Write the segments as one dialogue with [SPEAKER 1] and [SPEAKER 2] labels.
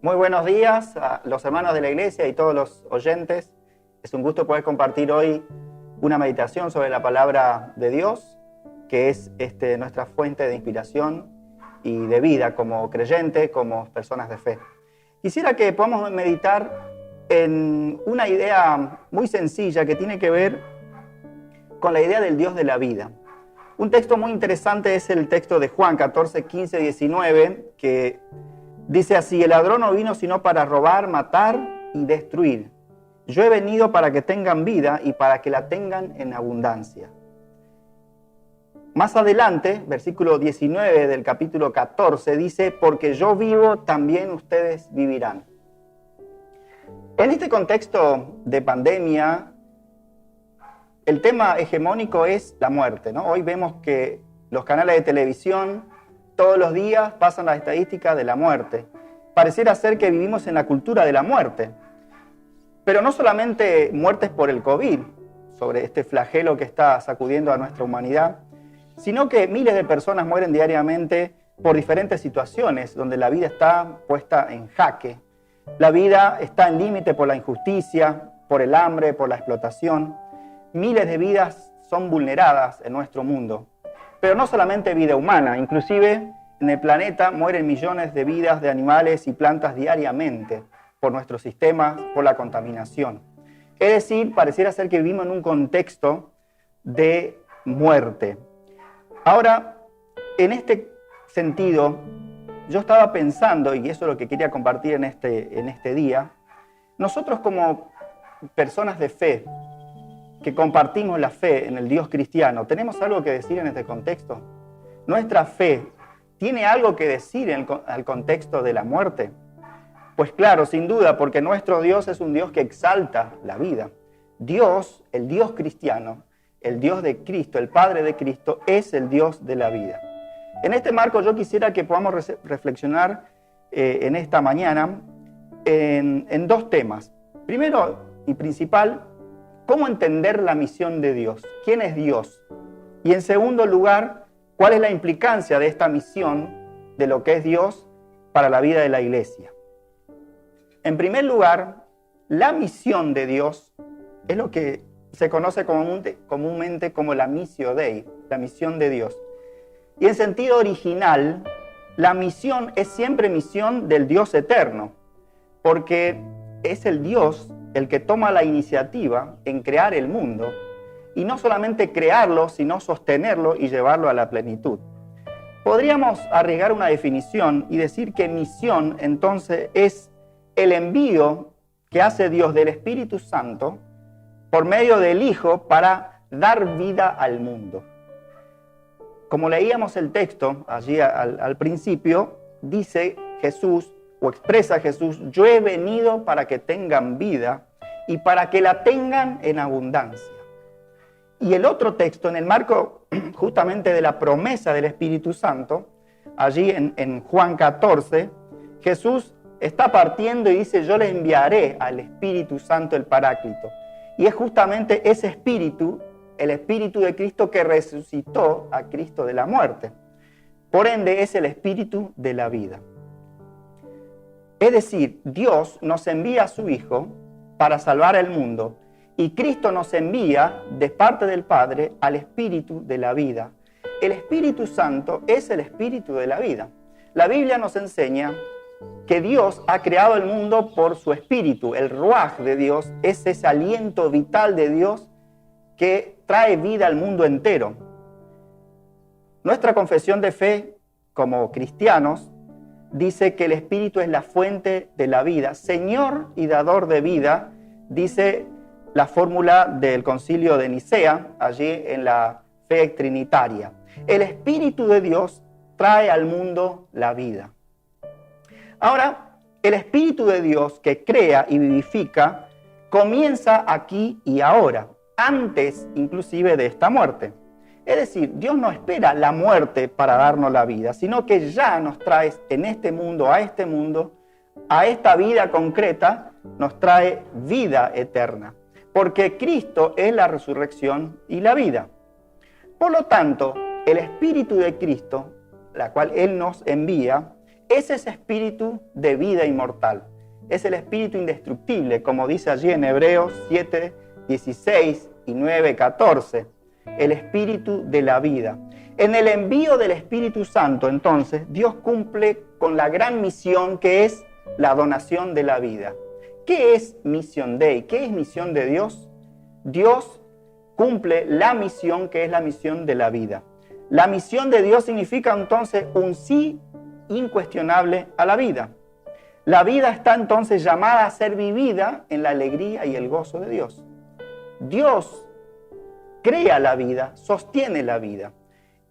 [SPEAKER 1] Muy buenos días a los hermanos de la iglesia y todos los oyentes. Es un gusto poder compartir hoy una meditación sobre la palabra de Dios, que es nuestra fuente de inspiración y de vida como creyente, como personas de fe. Quisiera que podamos meditar en una idea muy sencilla que tiene que ver con la idea del Dios de la vida. Un texto muy interesante es el texto de Juan 14, 15, 19, que dice así: el ladrón no vino sino para robar, matar y destruir. Yo he venido para que tengan vida y para que la tengan en abundancia. Más adelante, versículo 19 del capítulo 14, dice: porque yo vivo, también ustedes vivirán. En este contexto de pandemia, el tema hegemónico es la muerte, ¿no? Hoy vemos que los canales de televisión todos los días pasan las estadísticas de la muerte. Pareciera ser que vivimos en la cultura de la muerte. Pero no solamente muertes por el COVID, sobre este flagelo que está sacudiendo a nuestra humanidad, sino que miles de personas mueren diariamente por diferentes situaciones donde la vida está puesta en jaque. La vida está en límite por la injusticia, por el hambre, por la explotación. Miles de vidas son vulneradas en nuestro mundo. Pero no solamente vida humana, inclusive en el planeta mueren millones de vidas de animales y plantas diariamente por nuestros sistemas, por la contaminación. Es decir, pareciera ser que vivimos en un contexto de muerte. Ahora, en este sentido, yo estaba pensando, y eso es lo que quería compartir en este día, nosotros como personas de fe, que compartimos la fe en el Dios cristiano, ¿tenemos algo que decir en este contexto? ¿Nuestra fe tiene algo que decir al contexto de la muerte? Pues claro, sin duda, porque nuestro Dios es un Dios que exalta la vida. Dios, el Dios cristiano, el Dios de Cristo, el Padre de Cristo, es el Dios de la vida. En este marco yo quisiera que podamos reflexionar en esta mañana en dos temas. Primero y principal, ¿cómo entender la misión de Dios? ¿Quién es Dios? Y en segundo lugar, ¿cuál es la implicancia de esta misión, de lo que es Dios, para la vida de la iglesia? En primer lugar, la misión de Dios es lo que se conoce comúnmente como la missio Dei, la misión de Dios. Y en sentido original, la misión es siempre misión del Dios eterno, porque es el Dios el que toma la iniciativa en crear el mundo, y no solamente crearlo, sino sostenerlo y llevarlo a la plenitud. Podríamos arriesgar una definición y decir que misión, entonces, es el envío que hace Dios del Espíritu Santo por medio del Hijo para dar vida al mundo. Como leíamos el texto allí al principio, dice Jesús, o expresa Jesús: yo he venido para que tengan vida y para que la tengan en abundancia. Y el otro texto, en el marco justamente de la promesa del Espíritu Santo, allí en Juan 14, Jesús está partiendo y dice: yo le enviaré al Espíritu Santo, el Paráclito. Y es justamente ese Espíritu, el Espíritu de Cristo, que resucitó a Cristo de la muerte. Por ende, es el Espíritu de la vida. Es decir, Dios nos envía a su Hijo para salvar el mundo, y Cristo nos envía de parte del Padre al Espíritu de la vida. El Espíritu Santo es el Espíritu de la vida. La Biblia nos enseña que Dios ha creado el mundo por su Espíritu. El Ruaj de Dios es ese aliento vital de Dios que trae vida al mundo entero. Nuestra confesión de fe como cristianos dice que el Espíritu es la fuente de la vida, Señor y dador de vida, dice la fórmula del Concilio de Nicea, allí en la fe trinitaria. El Espíritu de Dios trae al mundo la vida. Ahora, el Espíritu de Dios que crea y vivifica comienza aquí y ahora, antes inclusive de esta muerte. Es decir, Dios no espera la muerte para darnos la vida, sino que ya nos trae en este mundo, a esta vida concreta, nos trae vida eterna. Porque Cristo es la resurrección y la vida. Por lo tanto, el Espíritu de Cristo, la cual Él nos envía, es ese espíritu de vida inmortal. Es el espíritu indestructible, como dice allí en Hebreos 7, 16 y 9, 14. El espíritu de la vida. En el envío del Espíritu Santo, entonces, Dios cumple con la gran misión que es la donación de la vida. ¿Qué es Mission Dei? ¿Qué es misión de Dios? Dios cumple la misión que es la misión de la vida. La misión de Dios significa entonces un sí incuestionable a la vida. La vida está entonces llamada a ser vivida en la alegría y el gozo de Dios. Dios crea la vida, sostiene la vida.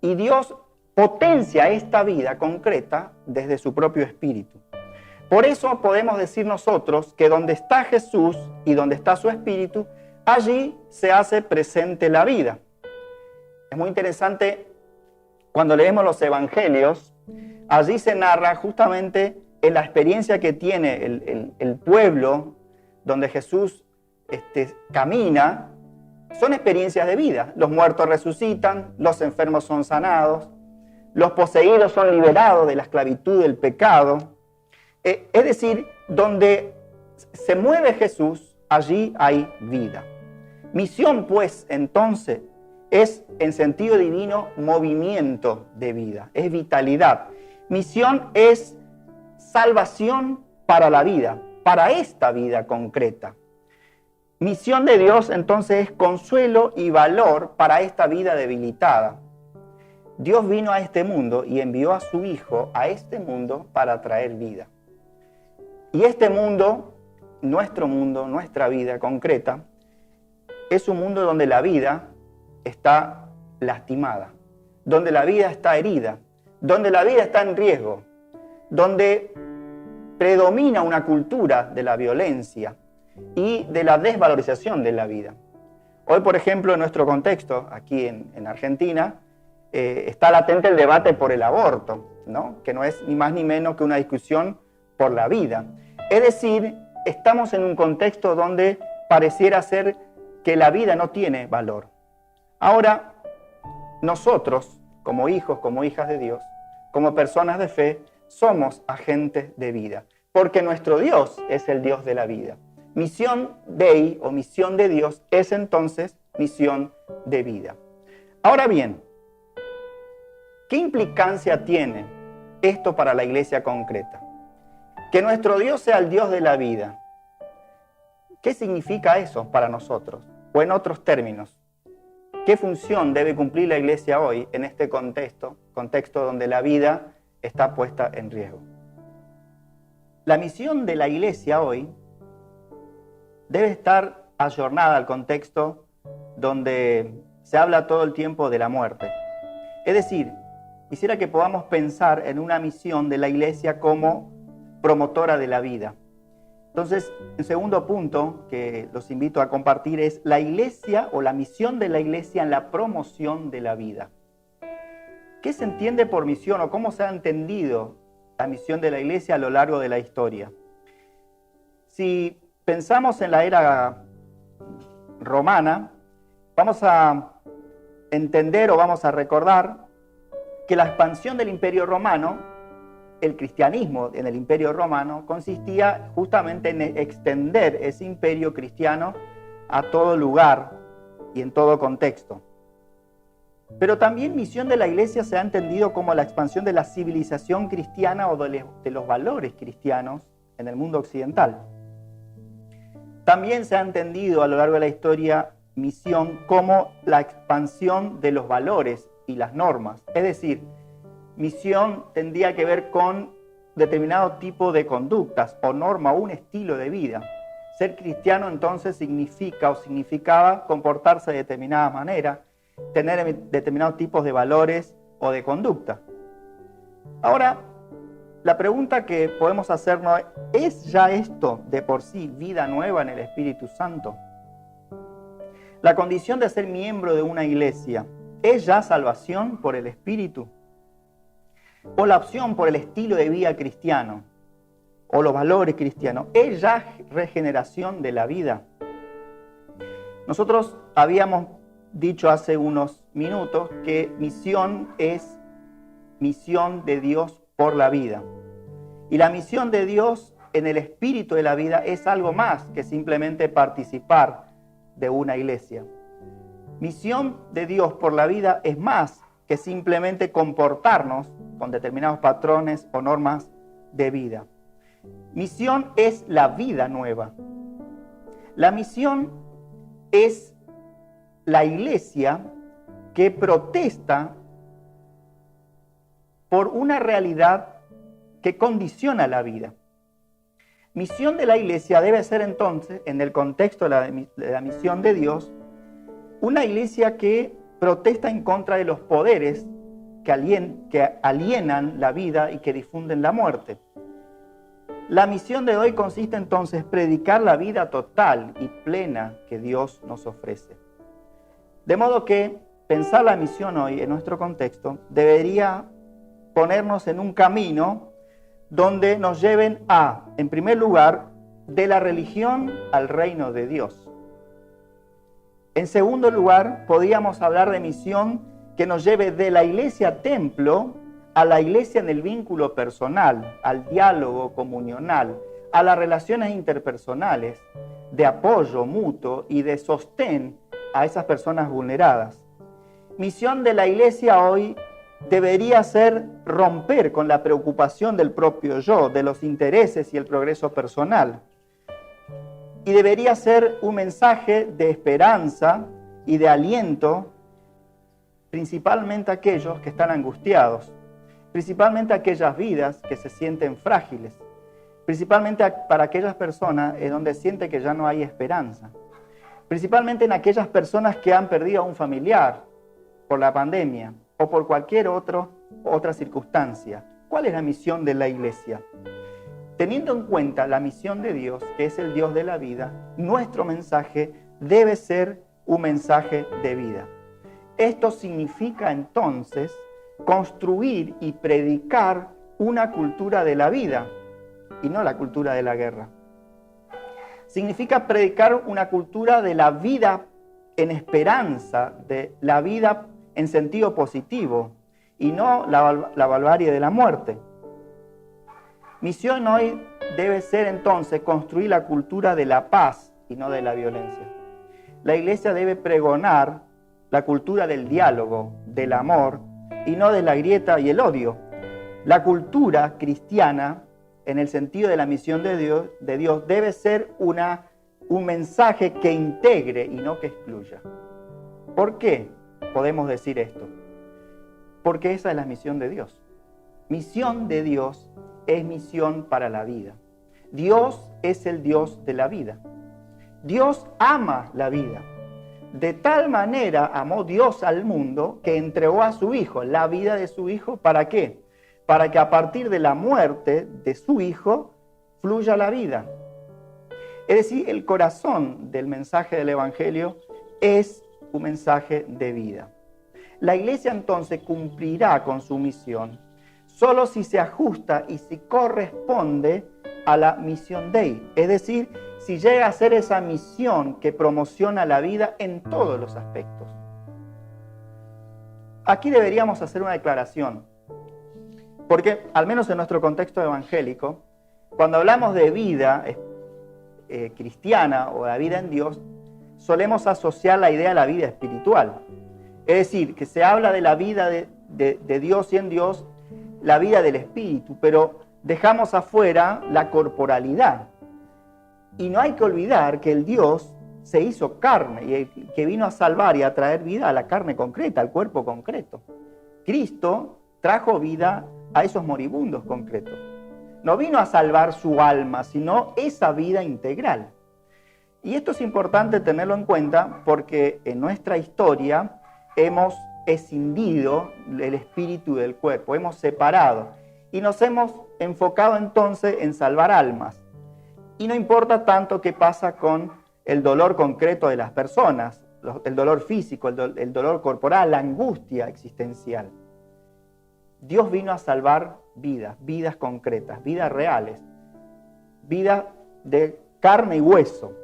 [SPEAKER 1] Y Dios potencia esta vida concreta desde su propio espíritu. Por eso podemos decir nosotros que donde está Jesús y donde está su espíritu, allí se hace presente la vida. Es muy interesante cuando leemos los evangelios, allí se narra justamente en la experiencia que tiene el pueblo donde Jesús camina. Son experiencias de vida. Los muertos resucitan, los enfermos son sanados, los poseídos son liberados de la esclavitud del pecado. Es decir, donde se mueve Jesús, allí hay vida. Misión, pues, entonces, es en sentido divino movimiento de vida, es vitalidad. Misión es salvación para la vida, para esta vida concreta. Misión de Dios, entonces, es consuelo y valor para esta vida debilitada. Dios vino a este mundo y envió a su Hijo a este mundo para traer vida. Y este mundo, nuestra vida concreta, es un mundo donde la vida está lastimada, donde la vida está herida, donde la vida está en riesgo, donde predomina una cultura de la violencia y de la desvalorización de la vida. Hoy, por ejemplo, en nuestro contexto, aquí en Argentina, está latente el debate por el aborto, ¿no? Que no es ni más ni menos que una discusión por la vida. Es decir, estamos en un contexto donde pareciera ser que la vida no tiene valor. Ahora, nosotros, como hijos, como hijas de Dios, como personas de fe, somos agentes de vida, porque nuestro Dios es el Dios de la vida. Misión Dei o misión de Dios es entonces misión de vida. Ahora bien, ¿qué implicancia tiene esto para la iglesia concreta? Que nuestro Dios sea el Dios de la vida. ¿Qué significa eso para nosotros? O en otros términos, ¿qué función debe cumplir la iglesia hoy en este contexto donde la vida está puesta en riesgo? La misión de la iglesia hoy debe estar ayornada al contexto donde se habla todo el tiempo de la muerte. Es decir, quisiera que podamos pensar en una misión de la iglesia como promotora de la vida. Entonces, el segundo punto que los invito a compartir es la iglesia o la misión de la iglesia en la promoción de la vida. ¿Qué se entiende por misión o cómo se ha entendido la misión de la iglesia a lo largo de la historia? Si pensamos en la era romana, vamos a entender o vamos a recordar que la expansión del Imperio Romano, el cristianismo en el Imperio Romano, consistía justamente en extender ese imperio cristiano a todo lugar y en todo contexto. Pero también misión de la iglesia se ha entendido como la expansión de la civilización cristiana o de los valores cristianos en el mundo occidental. También se ha entendido a lo largo de la historia misión como la expansión de los valores y las normas. Es decir, misión tendría que ver con determinado tipo de conductas o norma o un estilo de vida. Ser cristiano entonces significa o significaba comportarse de determinada manera, tener determinados tipos de valores o de conducta. Ahora, la pregunta que podemos hacernos es ¿ya esto de por sí vida nueva en el Espíritu Santo? La condición de ser miembro de una iglesia ¿es ya salvación por el Espíritu? ¿O la opción por el estilo de vida cristiano? ¿O los valores cristianos? ¿Es ya regeneración de la vida? Nosotros habíamos dicho hace unos minutos que misión es misión de Dios por la vida. Y la misión de Dios en el espíritu de la vida es algo más que simplemente participar de una iglesia. Misión de Dios por la vida es más que simplemente comportarnos con determinados patrones o normas de vida. Misión es la vida nueva. La misión es la iglesia que protesta por una realidad que condiciona la vida. Misión de la iglesia debe ser entonces, en el contexto de la misión de Dios, una iglesia que protesta en contra de los poderes que alienan la vida y que difunden la muerte. La misión de hoy consiste entonces en predicar la vida total y plena que Dios nos ofrece. De modo que pensar la misión hoy en nuestro contexto debería ponernos en un camino donde nos lleven a, en primer lugar, de la religión al reino de Dios. En segundo lugar, podríamos hablar de misión que nos lleve de la iglesia templo a la iglesia en el vínculo personal, al diálogo comunional, a las relaciones interpersonales, de apoyo mutuo y de sostén a esas personas vulneradas. Misión de la iglesia hoy debería ser romper con la preocupación del propio yo, de los intereses y el progreso personal. Y debería ser un mensaje de esperanza y de aliento, principalmente a aquellos que están angustiados, principalmente a aquellas vidas que se sienten frágiles, principalmente para aquellas personas en donde siente que ya no hay esperanza, principalmente en aquellas personas que han perdido a un familiar por la pandemia o por cualquier otra circunstancia. ¿Cuál es la misión de la iglesia? Teniendo en cuenta la misión de Dios, que es el Dios de la vida, nuestro mensaje debe ser un mensaje de vida. Esto significa entonces construir y predicar una cultura de la vida y no la cultura de la guerra. Significa predicar una cultura de la vida en esperanza, de la vida en sentido positivo y no la barbarie de la muerte. Misión hoy debe ser entonces construir la cultura de la paz y no de la violencia. La iglesia debe pregonar la cultura del diálogo, del amor y no de la grieta y el odio. La cultura cristiana, en el sentido de la misión de Dios debe ser un mensaje que integre y no que excluya. ¿Por qué podemos decir esto? Porque esa es la misión de Dios. Misión de Dios es misión para la vida. Dios es el Dios de la vida. Dios ama la vida. De tal manera amó Dios al mundo que entregó a su Hijo, la vida de su Hijo, ¿para qué? Para que a partir de la muerte de su Hijo fluya la vida. Es decir, el corazón del mensaje del Evangelio es un mensaje de vida. La iglesia entonces cumplirá con su misión solo si se ajusta y si corresponde a la misión Dei, es decir, si llega a ser esa misión que promociona la vida en todos los aspectos. Aquí deberíamos hacer una declaración, porque al menos en nuestro contexto evangélico, cuando hablamos de vida cristiana o de la vida en Dios, solemos asociar la idea a la vida espiritual. Es decir, que se habla de la vida de Dios y en Dios, la vida del espíritu, pero dejamos afuera la corporalidad. Y no hay que olvidar que el Dios se hizo carne y que vino a salvar y a traer vida a la carne concreta, al cuerpo concreto. Cristo trajo vida a esos moribundos concretos. No vino a salvar su alma, sino esa vida integral. Y esto es importante tenerlo en cuenta porque en nuestra historia hemos escindido el espíritu del cuerpo, hemos separado y nos hemos enfocado entonces en salvar almas. Y no importa tanto qué pasa con el dolor concreto de las personas, el dolor físico, el dolor corporal, la angustia existencial. Dios vino a salvar vidas concretas, vidas reales, vidas de carne y hueso.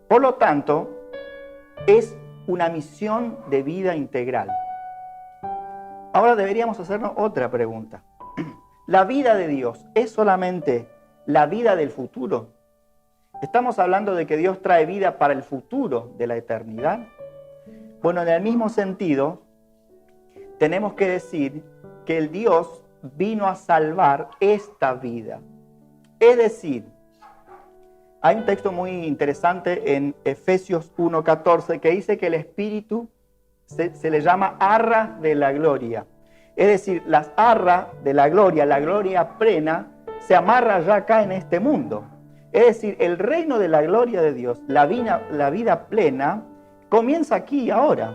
[SPEAKER 1] Por lo tanto, es una misión de vida integral. Ahora deberíamos hacernos otra pregunta. ¿La vida de Dios es solamente la vida del futuro? ¿Estamos hablando de que Dios trae vida para el futuro de la eternidad? Bueno, en el mismo sentido, tenemos que decir que el Dios vino a salvar esta vida. Es decir, hay un texto muy interesante en Efesios 1:14 que dice que el Espíritu se le llama arra de la gloria. Es decir, las arras de la gloria plena, se amarra ya acá en este mundo. Es decir, el reino de la gloria de Dios, la vida plena, comienza aquí y ahora.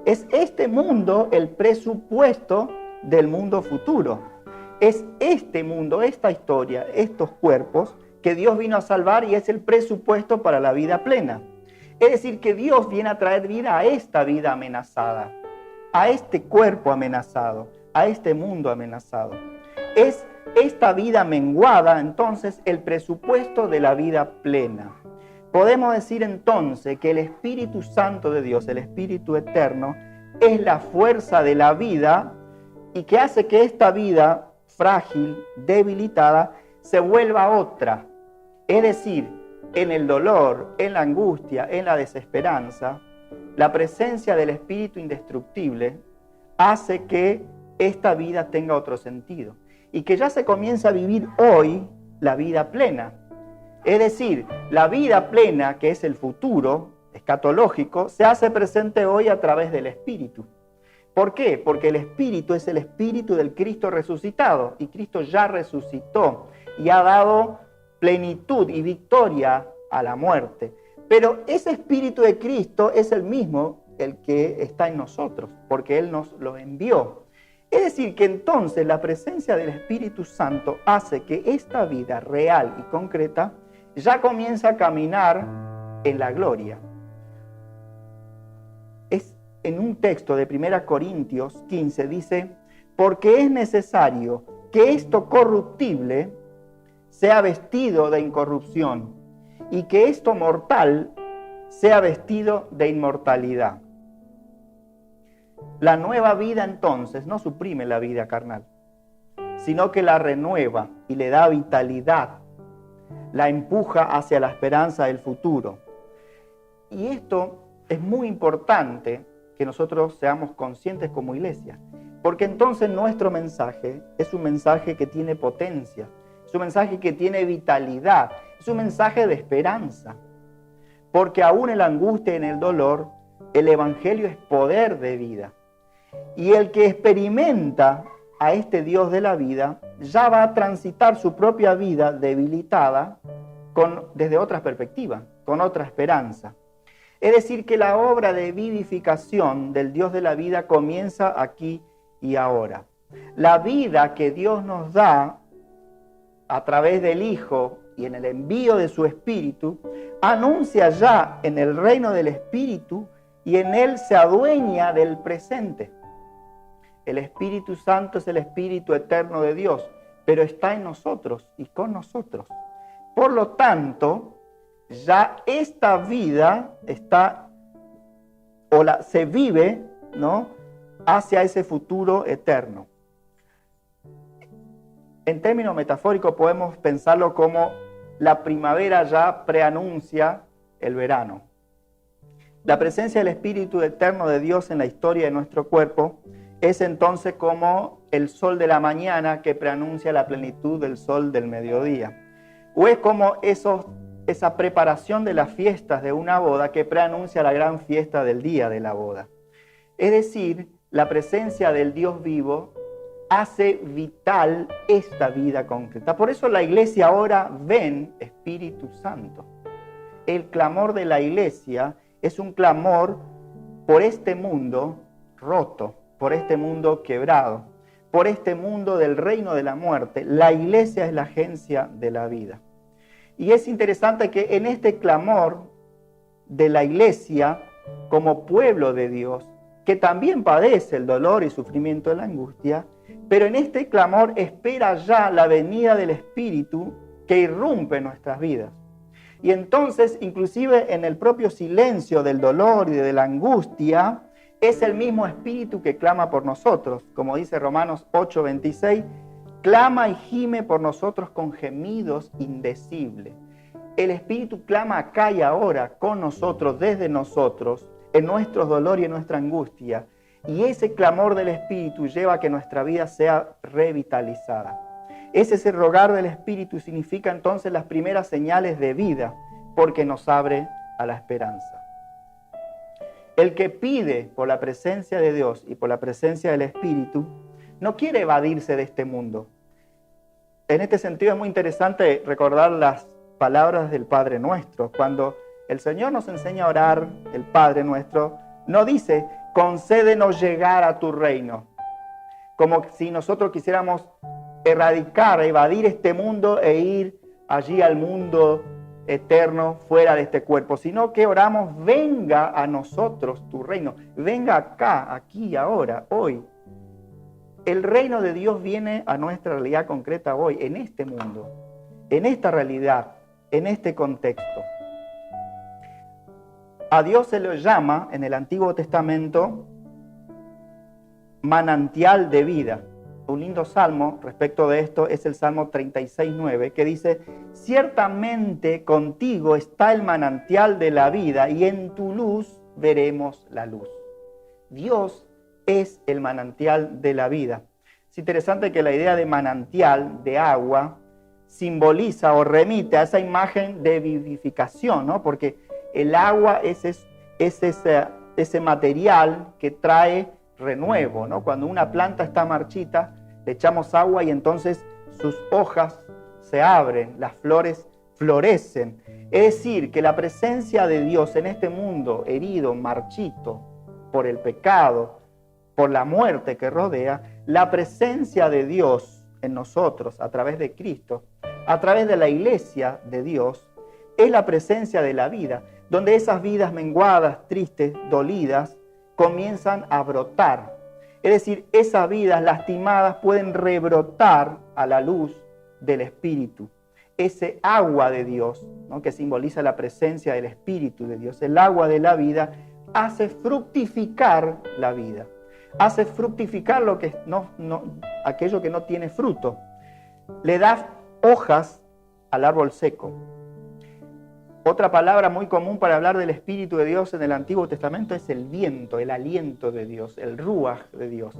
[SPEAKER 1] Es este mundo el presupuesto del mundo futuro. Es este mundo, esta historia, estos cuerpos que Dios vino a salvar y es el presupuesto para la vida plena. Es decir, que Dios viene a traer vida a esta vida amenazada, a este cuerpo amenazado, a este mundo amenazado. Es esta vida menguada, entonces, el presupuesto de la vida plena. Podemos decir entonces que el Espíritu Santo de Dios, el Espíritu Eterno, es la fuerza de la vida y que hace que esta vida frágil, debilitada, se vuelva otra. Es decir, en el dolor, en la angustia, en la desesperanza, la presencia del Espíritu indestructible hace que esta vida tenga otro sentido y que ya se comienza a vivir hoy la vida plena. Es decir, la vida plena, que es el futuro escatológico, se hace presente hoy a través del Espíritu. ¿Por qué? Porque el Espíritu es el Espíritu del Cristo resucitado y Cristo ya resucitó y ha dado plenitud y victoria a la muerte. Pero ese Espíritu de Cristo es el mismo el que está en nosotros, porque Él nos lo envió. Es decir, que entonces la presencia del Espíritu Santo hace que esta vida real y concreta ya comienza a caminar en la gloria. Es en un texto de 1 Corintios 15, dice, porque es necesario que esto corruptible sea vestido de incorrupción y que esto mortal sea vestido de inmortalidad. La nueva vida entonces no suprime la vida carnal, sino que la renueva y le da vitalidad, la empuja hacia la esperanza del futuro. Y esto es muy importante que nosotros seamos conscientes como iglesia, porque entonces nuestro mensaje es un mensaje que tiene potencia, es un mensaje que tiene vitalidad, es un mensaje de esperanza, porque aún en la angustia y en el dolor, el Evangelio es poder de vida. Y el que experimenta a este Dios de la vida ya va a transitar su propia vida debilitada desde otra perspectiva, con otra esperanza. Es decir, que la obra de vivificación del Dios de la vida comienza aquí y ahora. La vida que Dios nos da a través del Hijo y en el envío de su Espíritu, anuncia ya en el reino del Espíritu y en él se adueña del presente. El Espíritu Santo es el Espíritu eterno de Dios, pero está en nosotros y con nosotros. Por lo tanto, ya esta vida se vive, ¿no?, hacia ese futuro eterno. En términos metafóricos podemos pensarlo como la primavera ya preanuncia el verano. La presencia del Espíritu eterno de Dios en la historia de nuestro cuerpo es entonces como el sol de la mañana que preanuncia la plenitud del sol del mediodía. O es como esa preparación de las fiestas de una boda que preanuncia la gran fiesta del día de la boda. Es decir, la presencia del Dios vivo hace vital esta vida concreta. Por eso la iglesia ahora ven Espíritu Santo. El clamor de la iglesia es un clamor por este mundo roto, por este mundo quebrado, por este mundo del reino de la muerte. La iglesia es la agencia de la vida. Y es interesante que en este clamor de la iglesia, como pueblo de Dios, que también padece el dolor y sufrimiento de la angustia, pero en este clamor espera ya la venida del Espíritu que irrumpe en nuestras vidas. Y entonces, inclusive en el propio silencio del dolor y de la angustia, es el mismo Espíritu que clama por nosotros. Como dice Romanos 8:26, clama y gime por nosotros con gemidos indecibles. El Espíritu clama acá y ahora con nosotros, desde nosotros, en nuestros dolores y en nuestra angustia. Y ese clamor del Espíritu lleva a que nuestra vida sea revitalizada. Ese rogar del Espíritu significa entonces las primeras señales de vida, porque nos abre a la esperanza. El que pide por la presencia de Dios y por la presencia del Espíritu, no quiere evadirse de este mundo. En este sentido es muy interesante recordar las palabras del Padre Nuestro. Cuando el Señor nos enseña a orar, el Padre Nuestro, no dice, concédenos llegar a tu reino, como si nosotros quisiéramos erradicar, evadir este mundo e ir allí al mundo eterno fuera de este cuerpo, sino que oramos, venga a nosotros tu reino, venga acá, aquí, ahora, hoy. El reino de Dios viene a nuestra realidad concreta hoy, en este mundo, en esta realidad, en este contexto. A Dios se lo llama en el Antiguo Testamento manantial de vida. Un lindo salmo respecto de esto es el Salmo 36:9, que dice, ciertamente contigo está el manantial de la vida y en tu luz veremos la luz. Dios es el manantial de la vida. Es interesante que la idea de manantial, de agua, simboliza o remite a esa imagen de vivificación, ¿no? Porque el agua es ese material que trae renuevo, ¿no? Cuando una planta está marchita, le echamos agua y entonces sus hojas se abren, las flores florecen. Es decir, que la presencia de Dios en este mundo herido, marchito por el pecado, por la muerte que rodea, la presencia de Dios en nosotros a través de Cristo, a través de la iglesia de Dios, es la presencia de la vida, donde esas vidas menguadas, tristes, dolidas, comienzan a brotar. Es decir, esas vidas lastimadas pueden rebrotar a la luz del Espíritu. Ese agua de Dios, ¿no? Que simboliza la presencia del Espíritu de Dios, el agua de la vida, hace fructificar la vida. Hace fructificar aquello que no tiene fruto. Le da hojas al árbol seco. Otra palabra muy común para hablar del Espíritu de Dios en el Antiguo Testamento es el viento, el aliento de Dios, el ruaj de Dios.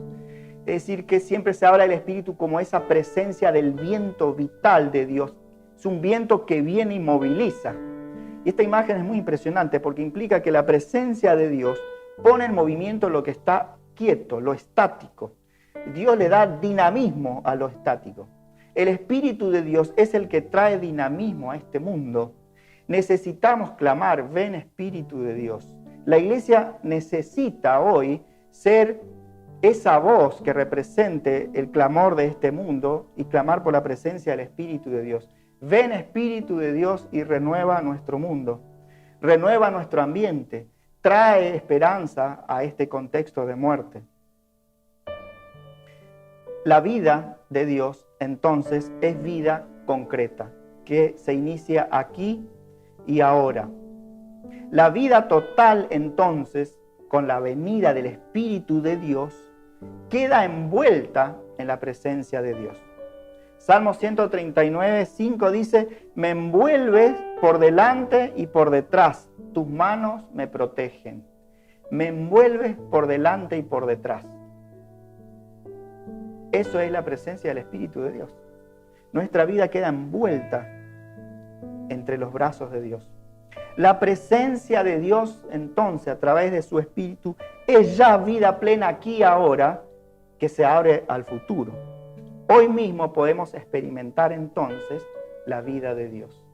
[SPEAKER 1] Es decir, que siempre se habla del Espíritu como esa presencia del viento vital de Dios. Es un viento que viene y moviliza. Y esta imagen es muy impresionante porque implica que la presencia de Dios pone en movimiento lo que está quieto, lo estático. Dios le da dinamismo a lo estático. El Espíritu de Dios es el que trae dinamismo a este mundo. Necesitamos clamar, ven Espíritu de Dios. La iglesia necesita hoy ser esa voz que represente el clamor de este mundo y clamar por la presencia del Espíritu de Dios. Ven Espíritu de Dios y renueva nuestro mundo, renueva nuestro ambiente, trae esperanza a este contexto de muerte. La vida de Dios entonces es vida concreta, que se inicia aquí y ahora. La vida total entonces, con la venida del Espíritu de Dios, queda envuelta en la presencia de Dios. Salmo 139:5 dice, me envuelves por delante y por detrás, tus manos me protegen. Me envuelves por delante y por detrás. Eso es la presencia del Espíritu de Dios. Nuestra vida queda envuelta entre los brazos de Dios. La presencia de Dios, entonces, a través de su Espíritu, es ya vida plena aquí y ahora, que se abre al futuro. Hoy mismo podemos experimentar entonces la vida de Dios.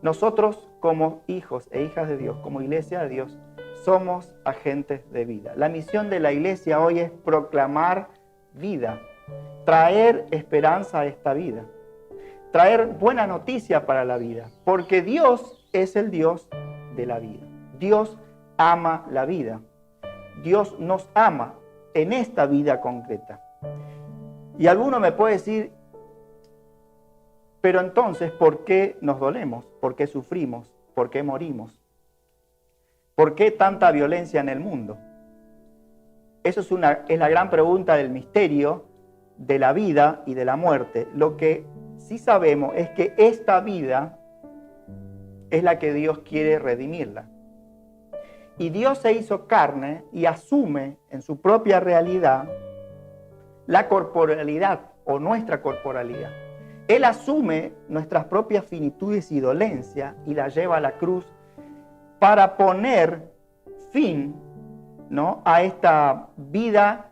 [SPEAKER 1] Nosotros, como hijos e hijas de Dios, como iglesia de Dios, somos agentes de vida. La misión de la iglesia hoy es proclamar vida, traer esperanza a esta vida, traer buena noticia para la vida, porque Dios es el Dios de la vida. Dios ama la vida. Dios nos ama en esta vida concreta. Y alguno me puede decir, pero entonces, ¿por qué nos dolemos? ¿Por qué sufrimos? ¿Por qué morimos? ¿Por qué tanta violencia en el mundo? Eso es la gran pregunta del misterio de la vida y de la muerte. Lo que sí sabemos es que esta vida es la que Dios quiere redimirla. Y Dios se hizo carne y asume en su propia realidad la corporalidad o nuestra corporalidad. Él asume nuestras propias finitudes y dolencias y las lleva a la cruz para poner fin, ¿no?, a esta vida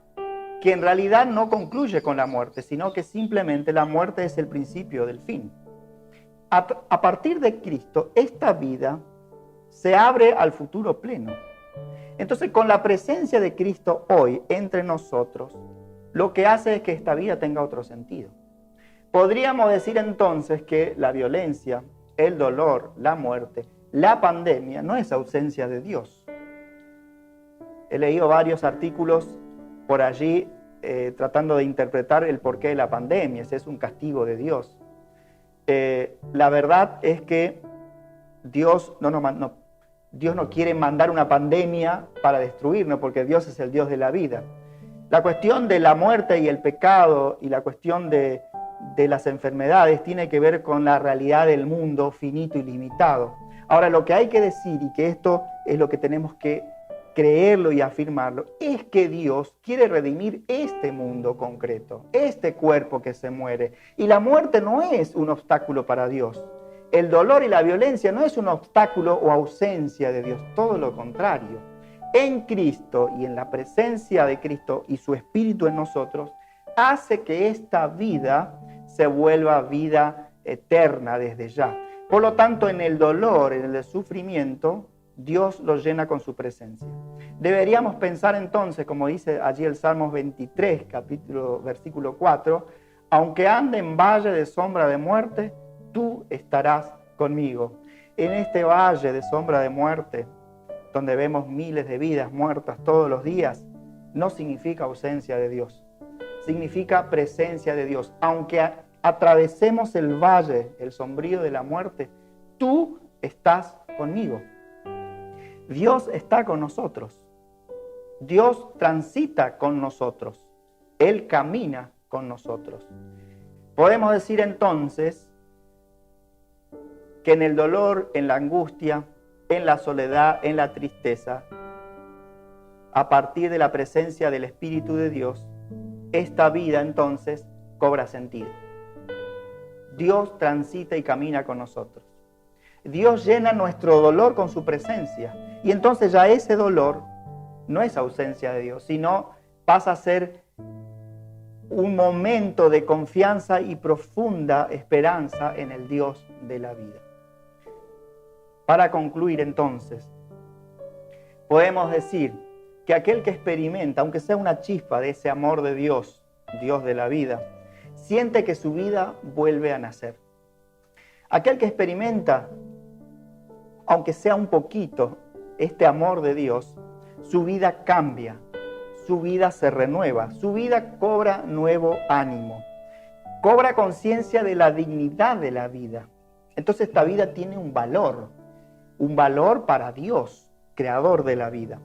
[SPEAKER 1] que en realidad no concluye con la muerte, sino que simplemente la muerte es el principio del fin. A partir de Cristo, esta vida se abre al futuro pleno. Entonces, con la presencia de Cristo hoy entre nosotros, lo que hace es que esta vida tenga otro sentido. Podríamos decir entonces que la violencia, el dolor, la muerte, la pandemia no es ausencia de Dios. He leído varios artículos por allí tratando de interpretar el porqué de la pandemia, si es un castigo de Dios. La verdad es que Dios no quiere mandar una pandemia para destruirnos, porque Dios es el Dios de la vida. La cuestión de la muerte y el pecado y la cuestión de las enfermedades tiene que ver con la realidad del mundo finito y limitado. Ahora, lo que hay que decir, y que esto es lo que tenemos que creerlo y afirmarlo, es que Dios quiere redimir este mundo concreto, este cuerpo que se muere. Y la muerte no es un obstáculo para Dios. El dolor y la violencia no es un obstáculo o ausencia de Dios, todo lo contrario. En Cristo y en la presencia de Cristo y su Espíritu en nosotros, hace que esta vida se vuelva vida eterna desde ya. Por lo tanto, en el dolor, en el sufrimiento, Dios lo llena con su presencia. Deberíamos pensar entonces, como dice allí el Salmos 23, versículo 4, aunque ande en valle de sombra de muerte, tú estarás conmigo. En este valle de sombra de muerte, donde vemos miles de vidas muertas todos los días, no significa ausencia de Dios, significa presencia de Dios. Aunque atravesemos el valle, el sombrío de la muerte, tú estás conmigo. Dios está con nosotros. Dios transita con nosotros. Él camina con nosotros. Podemos decir entonces que en el dolor, en la angustia, en la soledad, en la tristeza, a partir de la presencia del Espíritu de Dios, esta vida entonces cobra sentido. Dios transita y camina con nosotros. Dios llena nuestro dolor con su presencia. Y entonces ya ese dolor no es ausencia de Dios, sino pasa a ser un momento de confianza y profunda esperanza en el Dios de la vida. Para concluir entonces, podemos decir que aquel que experimenta, aunque sea una chispa de ese amor de Dios, Dios de la vida, siente que su vida vuelve a nacer. Aquel que experimenta, aunque sea un poquito, este amor de Dios, su vida cambia, su vida se renueva, su vida cobra nuevo ánimo, cobra conciencia de la dignidad de la vida. Entonces esta vida tiene un valor para Dios, creador de la vida.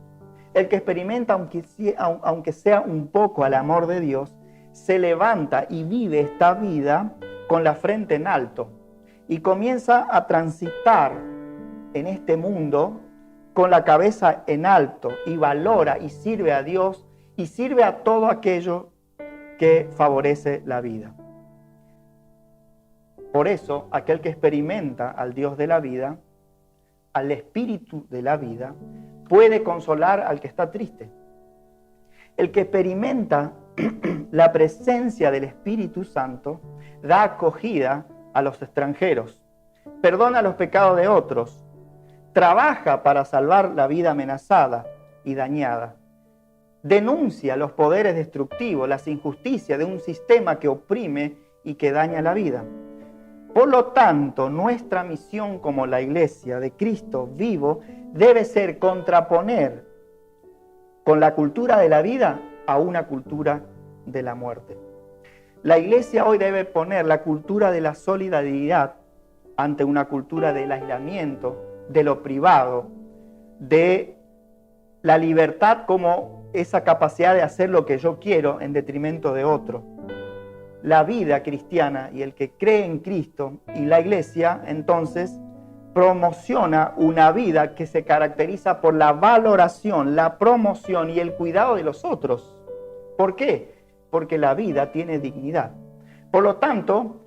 [SPEAKER 1] El que experimenta, aunque sea un poco al amor de Dios, se levanta y vive esta vida con la frente en alto y comienza a transitar en este mundo con la cabeza en alto y valora y sirve a Dios y sirve a todo aquello que favorece la vida. Por eso, aquel que experimenta al Dios de la vida, al Espíritu de la vida, puede consolar al que está triste. El que experimenta la presencia del Espíritu Santo da acogida a los extranjeros, perdona los pecados de otros, trabaja para salvar la vida amenazada y dañada, denuncia los poderes destructivos, las injusticias de un sistema que oprime y que daña la vida. Por lo tanto, nuestra misión como la Iglesia de Cristo vivo debe ser contraponer con la cultura de la vida a una cultura de la muerte. La Iglesia hoy debe poner la cultura de la solidaridad ante una cultura del aislamiento, de lo privado, de la libertad como esa capacidad de hacer lo que yo quiero en detrimento de otro. la vida cristiana y el que cree en Cristo y la iglesia, entonces, promociona una vida que se caracteriza por la valoración, la promoción y el cuidado de los otros. ¿Por qué? Porque la vida tiene dignidad. Por lo tanto,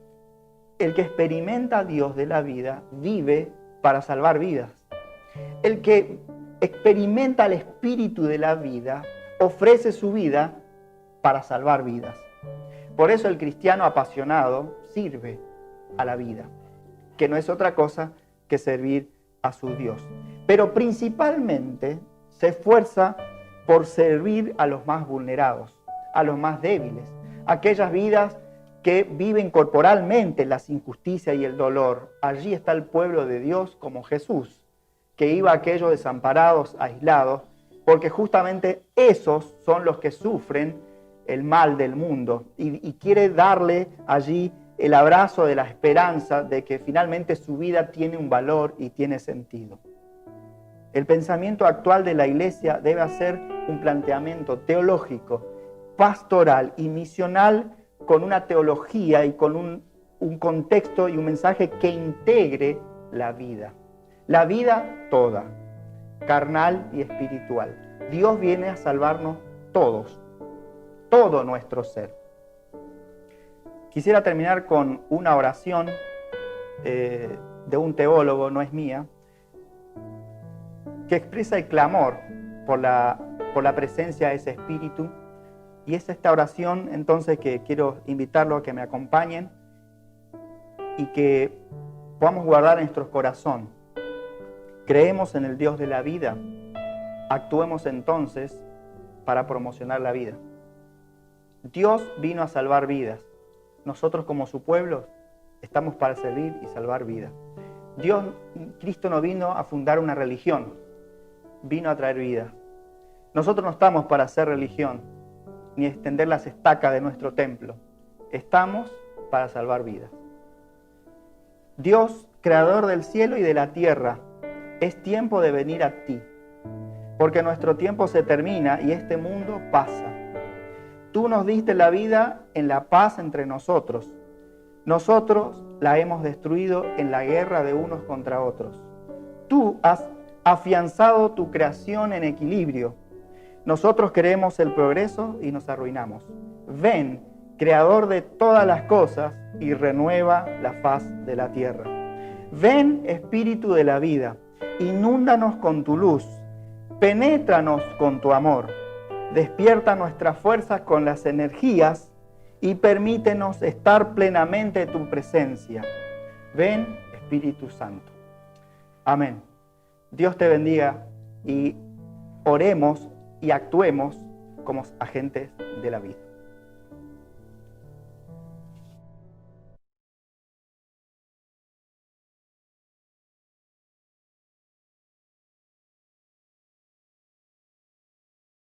[SPEAKER 1] el que experimenta a Dios de la vida vive para salvar vidas. El que experimenta el espíritu de la vida ofrece su vida para salvar vidas. Por eso el cristiano apasionado sirve a la vida, que no es otra cosa que servir a su Dios. Pero principalmente se esfuerza por servir a los más vulnerados, a los más débiles, aquellas vidas que viven corporalmente las injusticias y el dolor. Allí está el pueblo de Dios como Jesús, que iba a aquellos desamparados, aislados, porque justamente esos son los que sufren el mal del mundo y quiere darle allí el abrazo de la esperanza de que finalmente su vida tiene un valor y tiene sentido. El pensamiento actual de la iglesia debe ser un planteamiento teológico, pastoral y misional con una teología y con un contexto y un mensaje que integre la vida toda, carnal y espiritual. Dios viene a salvarnos todos, todo nuestro ser. Quisiera terminar con una oración de un teólogo, no es mía, que expresa el clamor por la presencia de ese espíritu. Y es esta oración entonces que quiero invitarlo a que me acompañen y que podamos guardar en nuestro corazón. Creemos en el Dios de la vida, actuemos entonces para promocionar la vida. Dios vino a salvar vidas. Nosotros como su pueblo estamos para servir y salvar vidas. Cristo no vino a fundar una religión, vino a traer vida. Nosotros no estamos para hacer religión, ni extender las estacas de nuestro templo. Estamos para salvar vidas. Dios, creador del cielo y de la tierra, es tiempo de venir a ti, porque nuestro tiempo se termina y este mundo pasa. Tú nos diste la vida en la paz entre nosotros. Nosotros la hemos destruido en la guerra de unos contra otros. Tú has afianzado tu creación en equilibrio. Nosotros queremos el progreso y nos arruinamos. Ven, creador de todas las cosas, y renueva la faz de la tierra. Ven, espíritu de la vida, inúndanos con tu luz, penétranos con tu amor, despierta nuestras fuerzas con las energías y permítenos estar plenamente en tu presencia. Ven, Espíritu Santo. Amén. Dios te bendiga y oremos y actuemos como agentes de la vida.